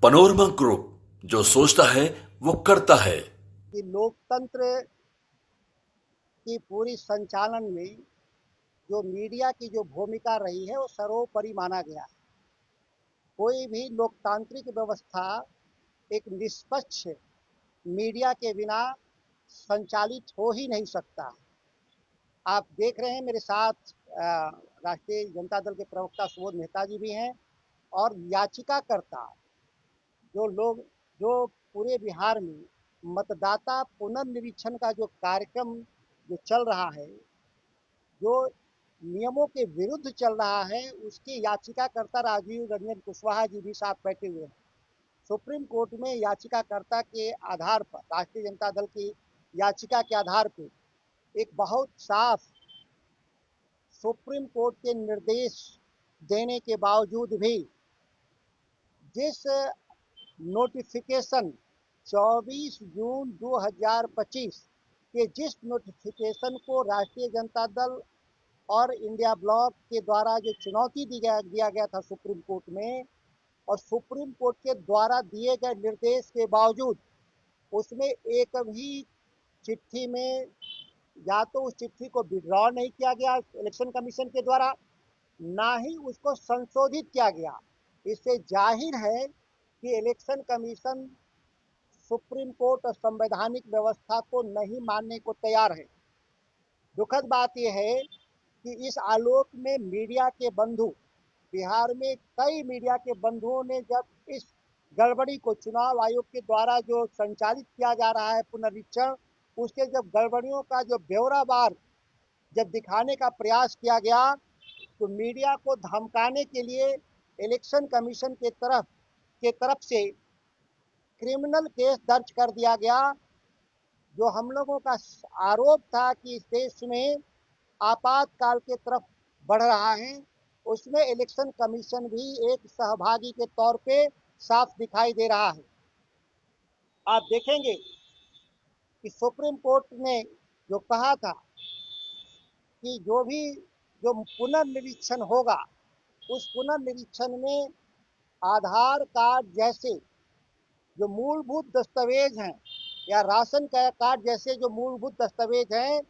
Panorama group, जो सोचता है वो करता है। कि लोकतंत्र की पूरी संचालन में जो मीडिया की जो भूमिका रही है वो सर्वोपरि माना गया है। कोई भी लोकतांत्रिक व्यवस्था एक निष्पक्ष मीडिया के बिना संचालित हो ही नहीं सकता। आप देख रहे हैं मेरे साथ राष्ट्रीय जनता दल के प्रवक्ता सुबोध मेहता जी भी हैं और याचिकाकर्ता जो पूरे बिहार में मतदाता पुनर्निरीक्षण का जो कार्यक्रम जो चल रहा है, जो नियमों के विरुद्ध चल रहा है, उसके याचिकाकर्ता राजीव रंजन कुशवाहा जी भी साथ बैठे हुए हैं। सुप्रीम कोर्ट में याचिकाकर्ता के आधार पर, राष्ट्रीय जनता दल की याचिका के आधार पर एक बहुत साफ सुप्रीम कोर्ट के निर्देश देने के बावजूद भी जिस नोटिफिकेशन 24 जून 2025 के जिस नोटिफिकेशन को राष्ट्रीय जनता दल और इंडिया ब्लॉक के द्वारा जो चुनौती दिया गया था सुप्रीम कोर्ट में, और सुप्रीम कोर्ट के द्वारा दिए गए निर्देश के बावजूद उसमें एक भी चिट्ठी में या तो उस चिट्ठी को विड्रॉ नहीं किया गया इलेक्शन कमीशन के द्वारा, ना ही उसको संशोधित किया गया। इससे जाहिर है कि इलेक्शन कमीशन सुप्रीम कोर्ट और संवैधानिक व्यवस्था को नहीं मानने को तैयार है। दुखद बात यह है कि इस आलोक में मीडिया के बंधु, बिहार में कई मीडिया के बंधुओं ने जब इस गड़बड़ी को चुनाव आयोग के द्वारा जो संचालित किया जा रहा है पुनरीक्षण, उसके जब गड़बड़ियों का जो ब्यौरावार जब दिखाने का प्रयास किया गया, तो मीडिया को धमकाने के लिए इलेक्शन कमीशन के तरफ से क्रिमिनल केस दर्ज कर दिया गया। जो हम लोगों का आरोप था कि इस देश में आपातकाल के तरफ बढ़ रहा है, उसमें इलेक्शन कमीशन भी एक सहभागी के तौर पे साफ दिखाई दे रहा है। आप देखेंगे कि सुप्रीम कोर्ट ने जो कहा था कि जो पुनर्निरीक्षण होगा, उस पुनर्निरीक्षण में आधार कार्ड जैसे जो मूलभूत दस्तावेज हैं या राशन कार्ड जैसे जो मूलभूत दस्तावेज हैं,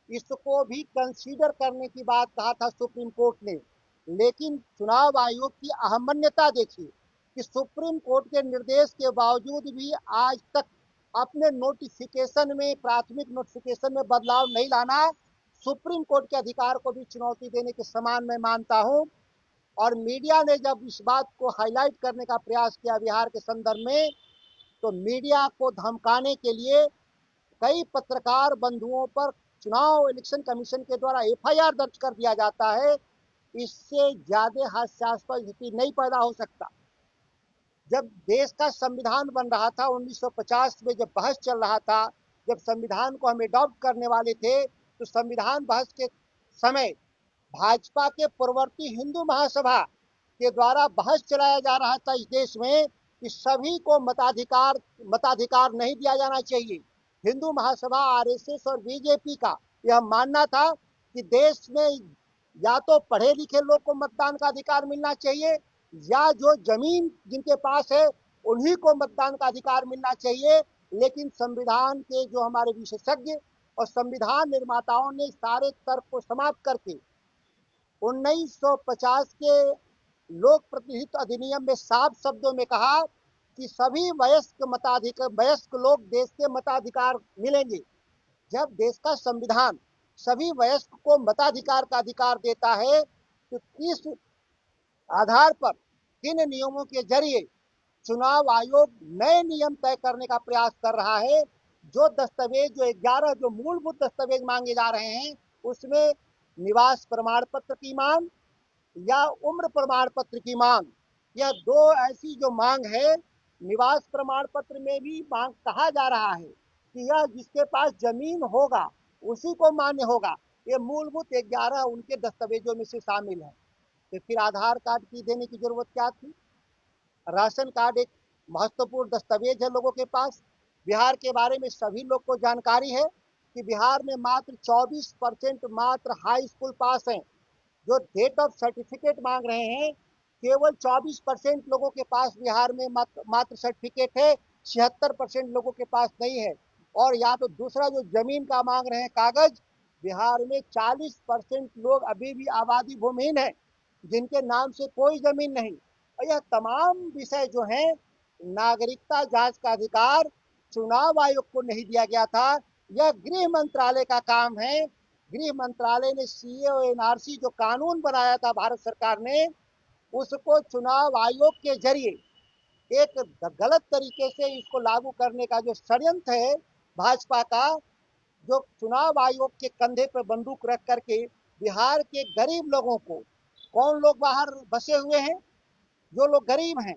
इसको भी कंसीडर करने की बात कहा था सुप्रीम कोर्ट ने। लेकिन चुनाव आयोग की अहमन्यता देखिए कि सुप्रीम कोर्ट के निर्देश के बावजूद भी आज तक अपने नोटिफिकेशन में, प्राथमिक नोटिफिकेशन में बदलाव नहीं लाना सुप्रीम कोर्ट के अधिकार को भी चुनौती देने के समान मैं मानता हूं। और मीडिया ने जब इस बात को हाईलाइट करने का प्रयास किया बिहार के संदर्भ में, तो मीडिया को धमकाने के लिए कई पत्रकार बंधुओं पर चुनाव इलेक्शन कमीशन के द्वारा एफआईआर दर्ज कर दिया जाता है। इससे ज्यादा हास्यास्पद स्थिति नहीं पैदा हो सकता। जब देश का संविधान बन रहा था 1950 में, जब बहस चल रहा था, जब संविधान को हम एडॉप्ट करने वाले थे, तो संविधान बहस के समय भाजपा के पूर्ववर्ती हिंदू महासभा के द्वारा बहस चलाया जा रहा था इस देश में कि सभी को मताधिकार नहीं दिया जाना चाहिए। हिंदू महासभा, आरएसएस और बीजेपी का यह मानना था कि देश में या तो पढ़े लिखे लोग को मतदान का अधिकार मिलना चाहिए, या जो जमीन जिनके पास है उन्हीं को मतदान का अधिकार मिलना चाहिए। लेकिन संविधान के जो हमारे विशेषज्ञ और संविधान निर्माताओं ने सारे तर्क को समाप्त करके 1950 के लोक प्रतिनिधित्व अधिनियम में साफ शब्दों में कहा कि सभी वयस्क लोग देश के मताधिकार मिलेंगे। जब देश का संविधान सभी वयस्क को मताधिकार का अधिकार देता है, तो इस आधार पर किन नियमों के जरिए चुनाव आयोग नए नियम तय करने का प्रयास कर रहा है। जो दस्तावेज, जो 11 जो मूलभूत दस्तावेज मांगे जा रहे हैं, उसमें निवास प्रमाण पत्र की मांग या उम्र प्रमाण पत्र की मांग, यह दो ऐसी जो मांग है। निवास प्रमाण पत्र में भी मांग कहा जा रहा है कि यह जिसके पास जमीन होगा उसी को मान्य होगा। ये मूलभूत 11 उनके दस्तावेजों में से शामिल है। तो फिर आधार कार्ड की देने की जरूरत क्या थी? राशन कार्ड एक महत्वपूर्ण दस्तावेज है लोगों के पास। बिहार के बारे में सभी लोग को जानकारी है कि बिहार में मात्र 24% मात्र हाई स्कूल पास हैं। जो डेट ऑफ सर्टिफिकेट मांग रहे हैं, केवल 24% लोगों के पास बिहार में मात्र सर्टिफिकेट है, 76% लोगों के पास नहीं है। और या तो दूसरा जो जमीन का मांग रहे हैं कागज, बिहार में 40% लोग अभी भी आबादी भूमिहीन है, जिनके नाम से कोई जमीन नहीं। और यह तमाम विषय जो है, नागरिकता जांच का अधिकार चुनाव आयोग को नहीं दिया गया था, यह गृह मंत्रालय का काम है। गृह मंत्रालय ने सीए और एनआरसी जो कानून बनाया था भारत सरकार ने, उसको चुनाव आयोग के जरिए एक गलत तरीके से इसको लागू करने का जो षड्यंत्र है भाजपा का, जो चुनाव आयोग के कंधे पर बंदूक रख करके बिहार के गरीब लोगों को, कौन लोग बाहर बसे हुए हैं, जो लोग गरीब हैं,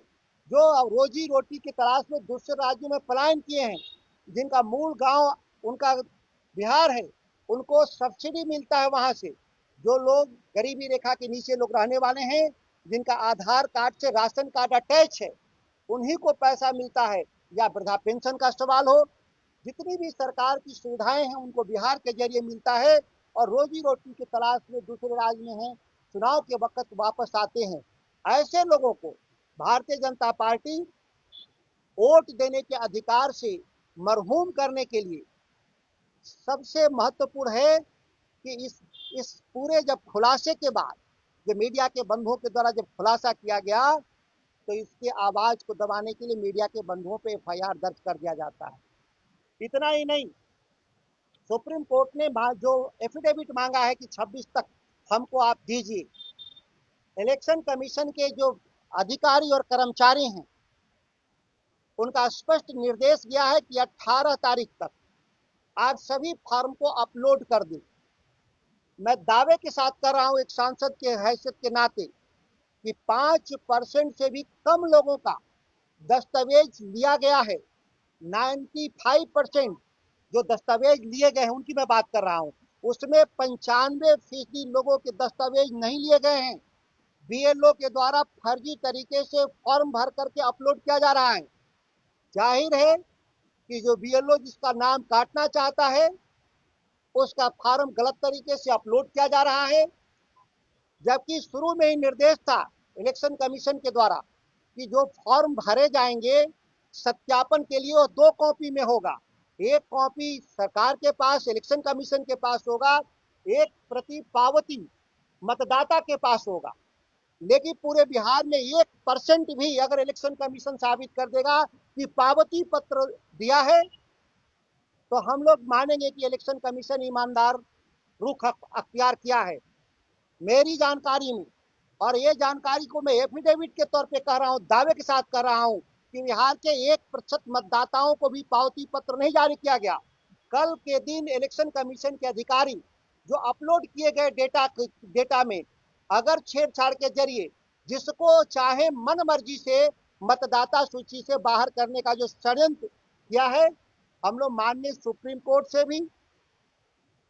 जो रोजी रोटी की तलाश में दूसरे राज्यों में पलायन किए हैं, जिनका मूल गांव उनका बिहार है, उनको सब्सिडी मिलता है वहां से। जो लोग गरीबी रेखा के नीचे लोग रहने वाले हैं, जिनका आधार कार्ड से राशन कार्ड अटैच है, उन्हीं को पैसा मिलता है। या वृद्धा पेंशन का सवाल हो, जितनी भी सरकार की सुविधाएं हैं उनको बिहार के जरिए मिलता है, और रोजी रोटी की तलाश में दूसरे राज्य में हैं, चुनाव के वक्त वापस आते हैं। ऐसे लोगों को भारतीय जनता पार्टी वोट देने के अधिकार से मरहूम करने के लिए सबसे महत्वपूर्ण है कि इस पूरे जब खुलासे के बाद, जब मीडिया के बंधुओं के द्वारा जब खुलासा किया गया, तो इसके आवाज को दबाने के लिए मीडिया के बंधुओं पे एफआईआर दर्ज कर दिया जाता है। इतना ही नहीं, सुप्रीम कोर्ट ने जो एफिडेविट मांगा है कि 26 तक हमको आप दीजिए, इलेक्शन कमीशन के जो अधिकारी और कर्मचारी हैं, उनका स्पष्ट निर्देश गया है कि 18 तारीख तक आप सभी फॉर्म को अपलोड कर दें। मैं दावे के साथ कर रहा हूं एक सांसद के हैसियत के नाते कि 5% से भी कम लोगों का दस्तावेज लिया गया है। 95% जो दस्तावेज लिए गए हैं उनकी मैं बात कर रहा हूं, उसमें 95% लोगों के दस्तावेज नहीं लिए गए हैं। बीएलओ के द्वारा फर्जी तरीके से फॉर्म भर करके अपलोड किया जा रहा है। जाहिर है कि जो बीएलओ जिसका नाम काटना चाहता है, उसका फॉर्म गलत तरीके से अपलोड किया जा रहा है। जबकि शुरू में ही निर्देश था इलेक्शन कमीशन के द्वारा कि जो फॉर्म भरे जाएंगे सत्यापन के लिए, वो 2 कॉपी में होगा। एक कॉपी सरकार के पास, इलेक्शन कमीशन के पास होगा, एक प्रति पावती मतदाता के पास होगा। लेकिन पूरे बिहार में 1% भी अगर इलेक्शन कमीशन साबित कर देगा कि पावती पत्र दिया है, तो हम लोग मानेंगे कि इलेक्शन कमीशन ईमानदार रुख अख्तियार किया है। मेरी जानकारी में, और ये जानकारी को मैं एफिडेविट के तौर पे कह रहा हूँ, दावे के साथ कर रहा हूँ कि बिहार के 1% मतदाताओं को भी पावती पत्र नहीं जारी किया गया। कल के दिन इलेक्शन कमीशन के अधिकारी जो अपलोड किए गए डेटा में अगर छेड़छाड़ के जरिए जिसको चाहे मन मर्जी से मतदाता सूची से बाहर करने का जो षड्यंत्र किया है, हम लोग माननीय सुप्रीम कोर्ट से भी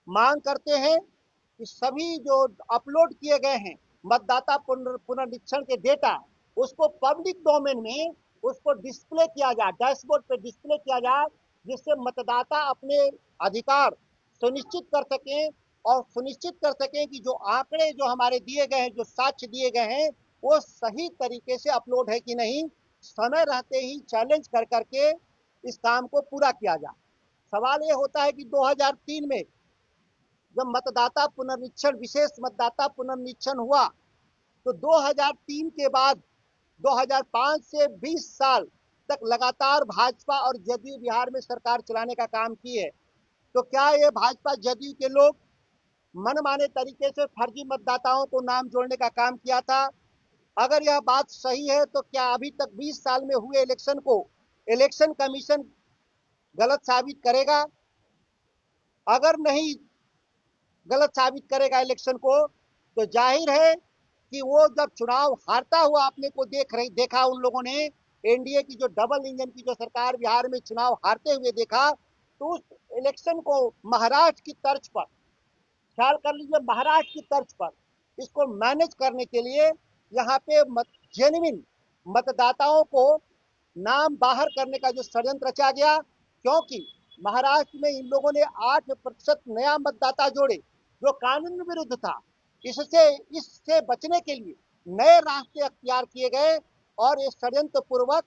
मांग करते हैं कि सभी जो अपलोड किए गए हैं मतदाता पुनरीक्षण के डेटा, उसको पब्लिक डोमेन में उसको डिस्प्ले किया जाए, डैशबोर्ड पे डिस्प्ले किया जाए, जिससे मतदाता अपने अधिकार सुनिश्चित कर सकें, और सुनिश्चित कर सकें कि जो आंकड़े जो हमारे दिए गए हैं, जो साक्ष्य दिए गए हैं, वो सही तरीके से अपलोड है कि नहीं। समय रहते ही चैलेंज कर करके इस काम को पूरा किया जाए। सवाल ये होता है कि 2003 में जब मतदाता पुनरीक्षण, विशेष मतदाता पुनरीक्षण हुआ, तो 2003 के बाद 2005 से 20 साल तक लगातार भाजपा और जदयू बिहार में सरकार चलाने का काम की है। तो क्या ये भाजपा जदयू के लोग मनमाने तरीके से फर्जी मतदाताओं को नाम जोड़ने का काम किया था? अगर यह बात सही है, तो क्या अभी तक 20 साल में हुए इलेक्शन को इलेक्शन कमीशन गलत साबित करेगा? अगर नहीं गलत साबित करेगा इलेक्शन को, तो जाहिर है कि वो जब चुनाव हारता हुआ अपने को देखा उन लोगों ने, एनडीए की जो डबल इंजन की जो सरकार बिहार में चुनाव हारते हुए देखा, तो उस इलेक्शन को महाराष्ट्र की तर्ज पर, ख्याल कर लीजिए महाराष्ट्र की तर्ज पर, इसको मैनेज करने के लिए यहाँ पे जेन्युइन मतदाताओं को नाम बाहर करने का जो षड्यंत्र रचा गया, क्योंकि महाराष्ट्र में इन लोगों ने 8% नया मतदाता जोड़े, जो कानून विरुद्ध था। इससे बचने के लिए नए रास्ते अख्तियार किए गए और ये षड्यंत्र पूर्वक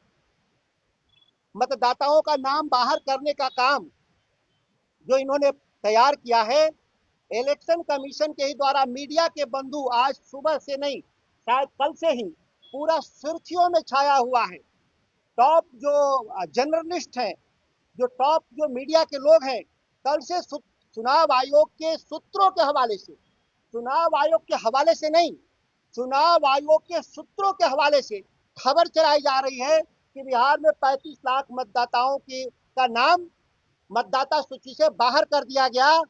मतदाताओं का नाम बाहर करने का काम जो इन्होंने तैयार किया है, इलेक्शन कमीशन के ही द्वारा मीडिया के बंधु आज सुबह से नहीं, शायद कल से ही पूरा सुर्खियों में छाया हुआ है। टॉप जो जर्नलिस्ट हैं, जो टॉप जो मीडिया के लोग हैं, कल से चुनाव आयोग के सूत्रों के हवाले से, चुनाव आयोग के हवाले से नहीं, चुनाव आयोग के सूत्रों के हवाले से खबर चलाई जा रही है कि बिहार में 35 लाख मतदाताओं की का नाम मतदाता सूची से बाहर कर दिया गया।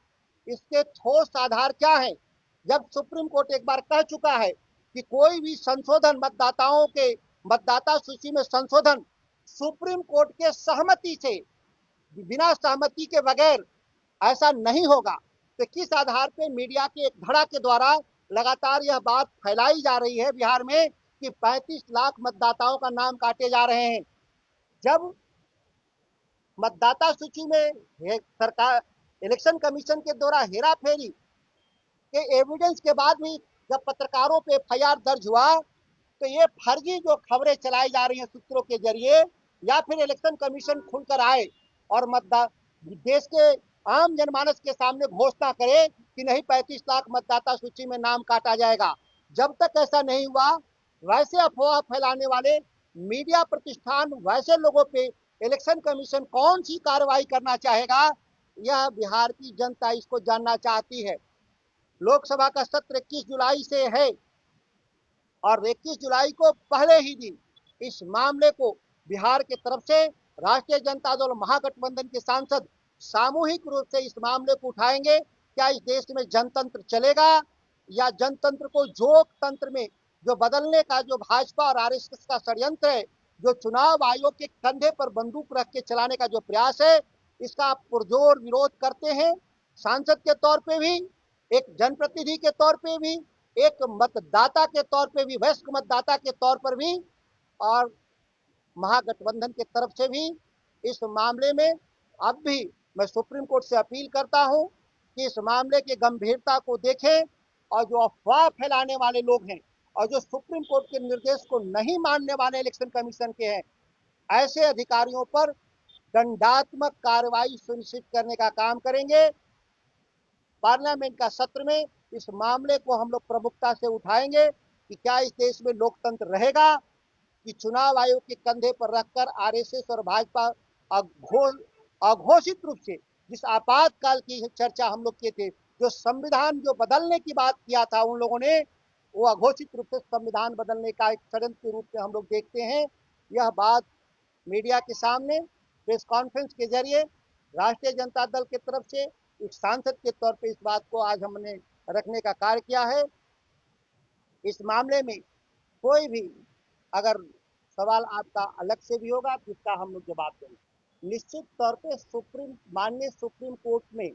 इसके ठोस आधार क्या है? जब सुप्रीम कोर्ट एक बार कह चुका है कि कोई भी संशोधन मतदाताओं के मतदाता सूची में संशोधन सुप्रीम कोर्ट के सहमति से, बिना सहमति के बगैर ऐसा नहीं होगा, तो किस आधार पर मीडिया के एक धड़ा के द्वारा लगातार यह बात फैलाई जा रही है बिहार में कि 35 लाख मतदाताओं का नाम काटे जा रहे हैं। जब मतदाता सूची में सरकार इलेक्शन कमीशन के द्वारा हेराफेरी के एविडेंस के बाद भी जब पत्रकारों पे एफआईआर दर्ज हुआ, तो ये फर्जी जो खबरें चलाई जा रही हैं सूत्रों के जरिए, या फिर इलेक्शन कमीशन खुलकर आए और देश के आम जनमानस के सामने घोषणा करे कि नहीं 35 लाख मतदाता सूची में नाम काटा जाएगा। जब तक ऐसा नहीं हुआ, वैसे अफवाह फैलाने वाले मीडिया प्रतिष्ठान, वैसे लोगों पे इलेक्शन कमीशन कौन सी कार्रवाई करना चाहेगा, यह बिहार की जनता इसको जानना चाहती है। लोकसभा का सत्र 21 जुलाई से है और 21 जुलाई को पहले ही दिन इस मामले को बिहार के तरफ से राष्ट्रीय जनता दल महागठबंधन के सांसद सामूहिक रूप से इस मामले को उठाएंगे। क्या इस देश में जनतंत्र चलेगा या जनतंत्र को जोक तंत्र में जो बदलने का जो भाजपा और आरएसएस का षड्यंत्र है, जो चुनाव आयोग के कंधे पर बंदूक रख के चलाने का जो प्रयास है, इसका पुरजोर विरोध करते हैं। सांसद के तौर पे भी, एक जनप्रतिनिधि के तौर पे भी, एक मतदाता के तौर पे भी, वयस्क मतदाता के तौर पर भी, और महागठबंधन के तरफ से भी इस मामले में अब भी मैं सुप्रीम कोर्ट से अपील करता हूं कि इस मामले की गंभीरता को देखें और जो अफवाह फैलाने वाले लोग हैं और जो सुप्रीम कोर्ट के निर्देश को नहीं मानने वाले इलेक्शन कमीशन के हैं, ऐसे अधिकारियों पर दंडात्मक कार्रवाई सुनिश्चित करने का काम करेंगे। पार्लियामेंट का सत्र में इस मामले को हम लोग प्रमुखता से उठाएंगे कि क्या इस देश में लोकतंत्र रहेगा कि चुनाव आयोग के कंधे पर रखकर आरएसएस और भाजपा अघोषित रूप से जिस आपातकाल की चर्चा हम लोग किए थे, जो संविधान जो बदलने की बात किया था उन लोगों ने, वो अघोषित रूप से संविधान बदलने का एक षड्यंत्र के रूप में हम लोग देखते हैं। यह बात मीडिया के सामने प्रेस कॉन्फ्रेंस के जरिए राष्ट्रीय जनता दल के तरफ से एक सांसद के तौर पे इस बात को आज हमने रखने का कार्य किया है। इस मामले में कोई भी अगर सवाल आपका अलग से भी होगा तो इसका हम लोग जवाब देंगे। निश्चित तौर पे माननीय सुप्रीम कोर्ट में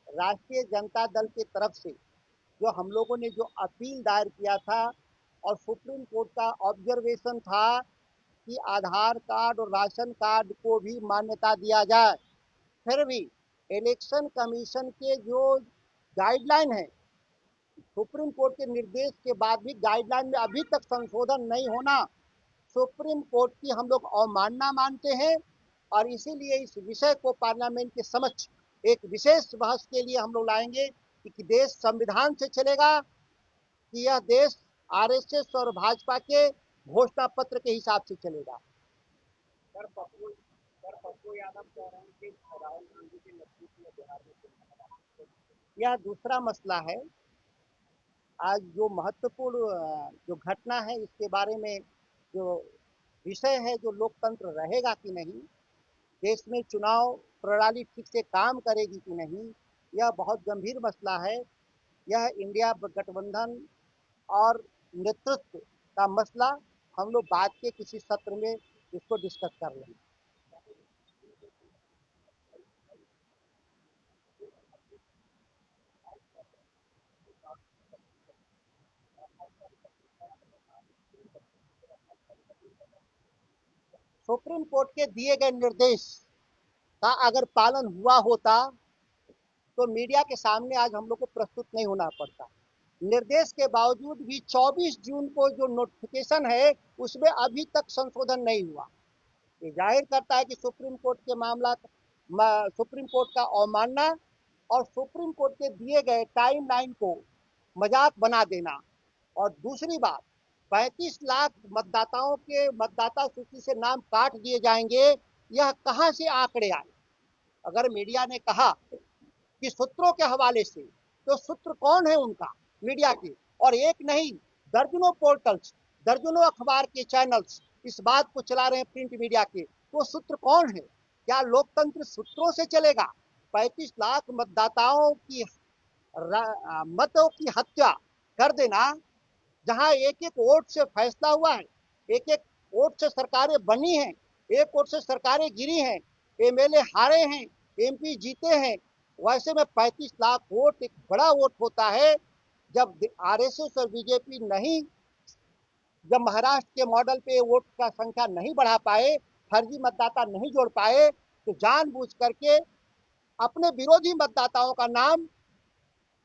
राष्ट्रीय जनता दल की तरफ से जो हम लोगों ने जो अपील दायर किया था और सुप्रीम कोर्ट का ऑब्जर्वेशन था कि आधार कार्ड और राशन कार्ड को भी मान्यता दिया जाए, फिर भी इलेक्शन कमीशन के जो गाइडलाइन है, सुप्रीम कोर्ट के निर्देश के बाद भी गाइडलाइन में अभी तक संशोधन नहीं होना सुप्रीम कोर्ट की हम लोग अवमानना मानते हैं और इसीलिए इस विषय को पार्लियामेंट के समक्ष एक विशेष बहस के लिए हम लोग लाएंगे कि देश संविधान से चलेगा कि यह देश आरएसएस और भाजपा के घोषणा पत्र के हिसाब से चलेगा। पप्पू यादव कह रहे हैं कि राहुल गांधी के नेतृत्व में बिहार में यह दूसरा मसला है। आज जो महत्वपूर्ण जो घटना है, इसके बारे में जो विषय है, जो लोकतंत्र रहेगा कि नहीं, देश में चुनाव प्रणाली ठीक से काम करेगी कि नहीं, यह बहुत गंभीर मसला है। यह इंडिया गठबंधन और नेतृत्व का मसला हम लोग बाद के किसी सत्र में इसको डिस्कस कर लेंगे। सुप्रीम कोर्ट के दिए गए निर्देश का अगर पालन हुआ होता तो मीडिया के सामने आज हम लोग को प्रस्तुत नहीं होना पड़ता। निर्देश के बावजूद भी 24 जून को जो नोटिफिकेशन है उसमें अभी तक संशोधन नहीं हुआ। ये जाहिर करता है कि सुप्रीम कोर्ट के मामला सुप्रीम कोर्ट का अवमानना और सुप्रीम कोर्ट के दिए गए टाइमलाइन को मजाक बना देना। और दूसरी बात, 35 लाख मतदाताओं के मतदाता सूची से नाम काट दिए जाएंगे, यह कहां से आंकड़े आए? अगर मीडिया ने कहा कि सूत्रों के हवाले से, तो सूत्र कौन है उनका? मीडिया के। और एक नहीं, दर्जनों पोर्टल्स, दर्जनों अखबार के चैनल्स इस बात को चला रहे हैं, प्रिंट मीडिया के। तो सूत्र कौन है? क्या लोकतंत्र सूत्रों से चलेगा? 35 लाख मतदाताओं की मतों की हत्या कर देना, जहां एक एक वोट से फैसला हुआ है, एक एक वोट से सरकारें बनी हैं, एक वोट से सरकारें गिरी हैं, एमएलए हारे हैं, एमपी जीते हैं। वैसे में 35 लाख वोट एक बड़ा वोट होता है। जब आरएसएस और बीजेपी नहीं, जब महाराष्ट्र के मॉडल पे वोट का संख्या नहीं बढ़ा पाए, फर्जी मतदाता नहीं जोड़ पाए, तो जानबूझ करके अपने विरोधी मतदाताओं का नाम,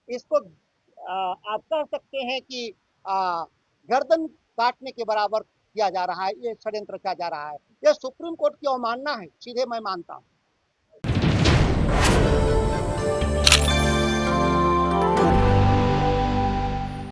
इसको आप कह सकते हैं कि गर्दन काटने के बराबर किया जा रहा है, ये षड्यंत्र किया जा रहा है। ये सुप्रीम कोर्ट की अवमानना है, सीधे मैं मानता हूं।